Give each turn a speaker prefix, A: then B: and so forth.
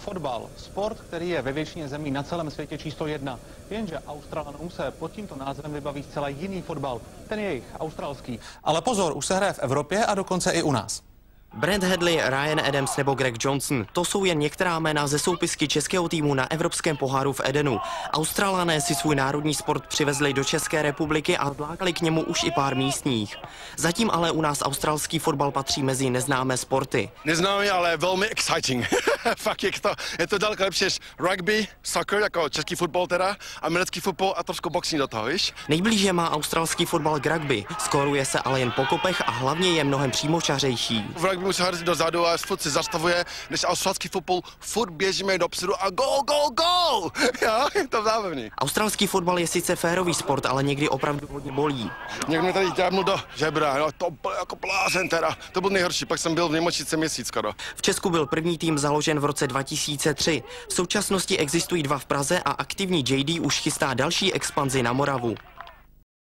A: Fotbal, sport, který je ve většině zemí na celém světě číslo 1. Jenže Australanům se pod tímto názvem vybaví zcela jiný fotbal, ten jejich, australský. Ale pozor, už se hraje v Evropě a dokonce i u nás.
B: Brent Hedley, Ryan Adams nebo Greg Johnson, to jsou jen některá jména ze soupisky českého týmu na Evropském poháru v Edenu. Australané si svůj národní sport přivezli do České republiky a zlákali k němu už i pár místních. Zatím ale u nás australský fotbal patří mezi neznámé sporty.
C: Neznámý, ale velmi exciting. Fakt je to daleko lepší než rugby, soccer, jako český fotbal teda, americký fotbal a trošku boxing do toho, víš?
B: Nejblíže má australský fotbal k rugby, skóruje se ale jen po kopech a hlavně je mnohem přímočařejší.
C: Musí hrát dozadu a furt se zastavuje, než australský fotbal, furt běžíme dopředu a gol, gol, gol! Já, je to zábavný.
B: Australský fotbal je sice férový sport, ale někdy opravdu hodně bolí.
C: Někdo mě tady dělal do žebra, no, to byl jako blázen teda, to byl nejhorší, pak jsem byl v nemocnici měsíc skoro.
B: V Česku byl první tým založen v roce 2003. V současnosti existují dva v Praze a aktivní JD už chystá další expanzi na Moravu.